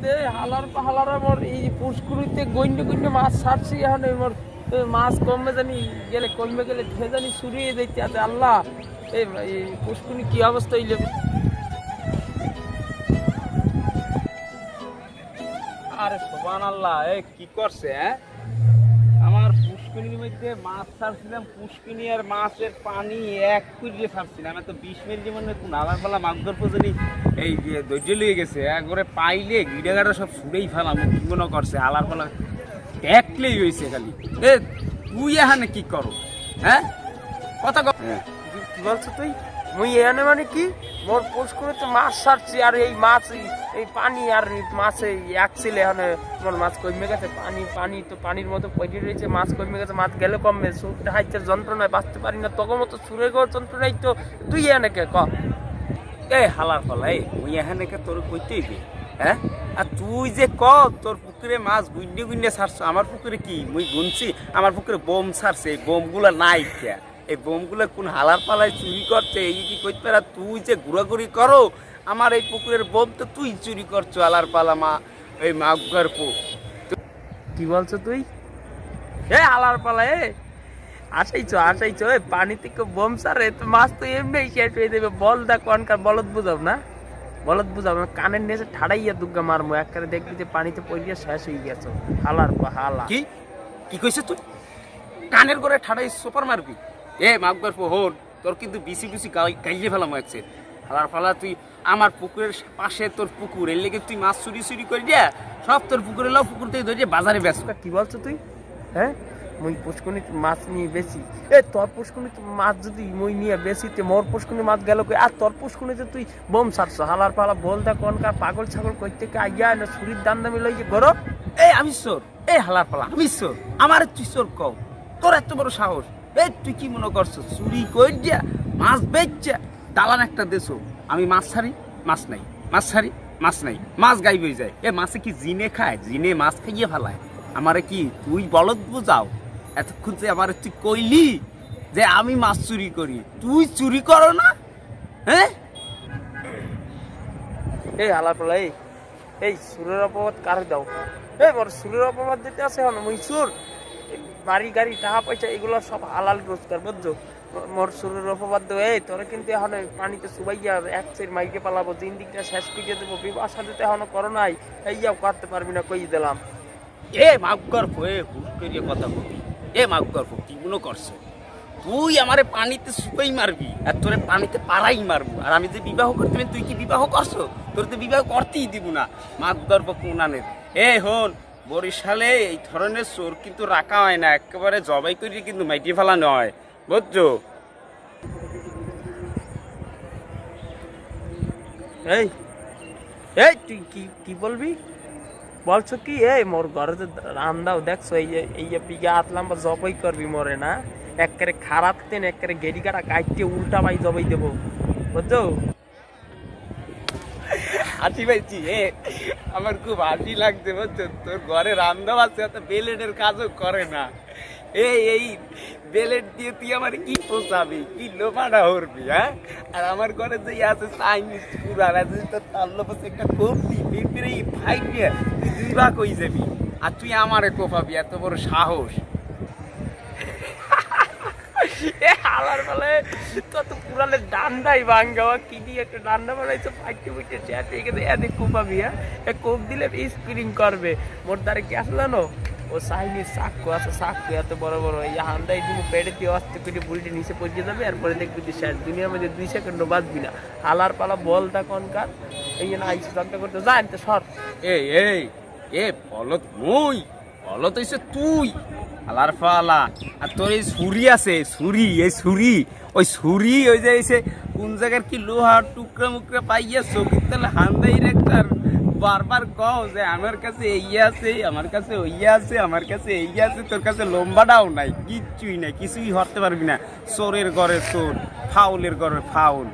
দে হালার পাহালার মোর এই পুষ্কুরিতে গইন্ডে মাছ ছাড়ছি এখন মোর মাছ কমবে জানি গেলে কমবে গেলে ঢে জানি সুরিয়ে যাইতে আছে আল্লাহ এই পুষ্কুনি কি অবস্থা হইলে আরে সুবহানাল্লাহ এই কি করছে হ্যাঁ আমার পুষ্কিনির মধ্যে মাছ ছাড়ছিলাম পুষ্কিনি আর মাছের পানি এক কুইরে ছাড়ছিলাম এত 20 মিনিট জীবনে কোন আলার পালা মাছ ধরবো জানি এই যে ধৈর্য লিয়ে গেছে একবারে পাইলে গিডাগাটা সব ছুড়েই ফেলাম কি মনে করছে আলার পালা দেখলেই হয়েছে খালি এ তুই এখানে কি করো হ্যাঁ কথা কি বলছো তুই মুই এখানে মানে কি মোর পুষ্কুরিতে মাছ ছাড়ছি আর এই মাছ এই পানি আর মাছে একছিলে এখানে মোর মাছ কমে গেছে পানি তো পানির মতো পড়ে রয়েছে মাছ কমে গেছে মাছ গেলে কমবে সুরটা হাইতের যন্ত্রণায় বাঁচতে পারি না তখন মতো সুরের গড় যন্ত্রণাই তো তুই এখানে কে ক এই হালার পালা এই মুই এখানে কে তোর কইতেই দে হ্যাঁ আর তুই যে ক তোর পুকুরে মাছ গুইন্ডে ছাড়ছ আমার পুকুরে কি মুই গুনছি আমার পুকুরে বোম ছাড়ছে এই বোমগুলা নাই কে এই বোমগুলো কোন হালার পালায় চুরি করছে এই কি কইতে পারা তুই যে ঘুরাঘুরি করো আমার এই পুকুরের বোম তো তুই চুরি করছো হালার পালা মা এই মাগুয়ার পু কি বলছো তুই এ হালার পালা এ আসাইছো পানি থেকে বোম সারে তো মাছ তো এমনি শেষ হয়ে যাবে বল দা কনকার বলদ বুঝাব না কানের নিচে ঠাড়াইয়া দুর্গা মারমো একবারে দেখবি যে পানিতে পড়িয়া শেষ হয়ে গেছো হালার হালা কি কি কইছে তুই কানের করে ঠাড়াই সুপার মারবি এ মাগুয়ার পু হন তোর কিন্তু বিসি গাইলে ফেলাম একছে হালার ফালা তুই আমার পুকুরের পাশে তোর পুকুর এর লেগে তুই মাছ চুরি করে দিয়া সব তোর পুকুরে লাও পুকুর থেকে ধরে বাজারে বেচ কি বলছো তুই হ্যাঁ মুই পুষ্কুনি মাছ নিয়ে বেশি এ তোর পুষ্কুনি মাছ যদি মুই নিয়ে বেশিতে মোর পুষ্কুনি মাছ গেল কই আর তোর পুষ্কুনিতে তুই বোম ছাড়ছো হালার পালা বল দা কোনকার পাগল ছাগল কই থেকে আইয়া না ছুরির দাম দামি লইছে গরো এই আমি চোর এই হালার পালা আমি চোর আমার তুই চোর কও তোর এত বড় সাহস এই তুই কি মনে করছো চুরি কই দিয়া মাছ বেচা দালান একটা দেছো আমি মাছ ছাড়ি মাছ নাই মাছ ছাড়ি মাছ নাই মাছ গাইব হয়ে যায় এ মাছে কি জিনে খায় জিনে মাছ খাইয়ে ফেলায় আমারে কি তুই বলদ বুঝাও এতক্ষণ যে আমার তুই কইলি যে আমি মাছ চুরি করি তুই চুরি করো না হ্যাঁ এই হালার পালা এই সুরের অপবাদ কারে দাও মোর সুরের অপবাদ দিতে আছে এখন মুই সুর বাড়ি গাড়ি টাকা পয়সা এগুলো সব হালাল রোজগার বুঝছো মোর সুরের অপবাদ দেবো এই তোরা কিন্তু এখন পানিতে সুবাইয়া এক সের মাইকে পালাবো জিন্দিগিটা শেষ করে দেবো বিবাহ সাথে এখনো করো নাই এইয়াও করতে পারবি না কই দিলাম এ মাগুয়ার এ হুট করিয়ে কথা বলবি এ মাগুয়ার কি মনে করছে তুই আমারে পানিতে সুপাই মারবি আর তোরে পানিতে পাড়াই মারবো আর আমি যে বিবাহ করতে তুই কি বিবাহ করছো তোর তো বিবাহ করতেই দিব না মাগুয়ার কোনানের এ হন বরিশালে এই ধরনের চোর কিন্তু রাখা হয় না একেবারে জবাই করে কিন্তু মাইটি ফেলানো হয় বুঝছো এই এই তুই কি বলবি বলছো কি এই মোর ঘরে যে রান্দাও দেখছো এই যে বিঘা আতলাম বা জবাই করবি মরে না একেবারে খারাপ তেন একেবারে গেড়ি কাটা কাটতে উল্টা পাই জবাই দেবো বুঝছো হাসি পাইছি আমার খুব হাসি লাগছে বুঝছো তোর ঘরে রান্না আছে অত বেলেটের কাজও করে না এই বেলেট দিয়ে তুই আমার কি পোষাবি কি লোমাটা হরবি হ্যাঁ আর আমার ঘরে যে আছে চাইনিজ পুরান আছে তার লোপাশে একটা কপি পিঁপড়ে ফাইট দিয়ে তুই 2 ভাগ হয়ে যাবি আর তুই আমারে কোপাবি এত বড় সাহস হালার বলে তো পুরালে ডান্ডাই ভাঙ্গাওয়া কি দিয়ে একটা ডান্ডা বানাইছো ফাইটে ফুটে চ্যাট হয়ে গেছে এতে কোপাবি হ্যাঁ কোপ দিলে স্প্রিং করবে মোর দ্বারে কি আসলো না ও চাইনিজ চাকু আছে চাকু এত বড় বড় এই হান্দাই তুমি পেটে দিয়ে অস্তে করে বুলটি নিচে পড়ে যাবে এরপরে দেখবি যে শেষ দুনিয়ার মধ্যে 2 সেকেন্ডও বাঁচবি না হালার পালা বলটা কোনকার এই জন্য আইসি চক্কা করতে যান তো সর এ বলত মুই বলত হইছে তুই আলার ফালা আর তোর এই ছুরি আছে ওই ছুরি ওই যে এসে কোন জায়গার কি লোহার টুকরা মুকরা পাইয়া চোখের তাহলে হান্দাই রেখতার বারবার কও যে আমার কাছে এই আছে আমার কাছে ওই আছে আমার কাছে এই আছে তোর কাছে লম্বাটাও নাই কিচ্ছুই নাই কিছুই হরতে পারবি না চোরের ঘরে চোর ফাউলের ঘরে ফাউল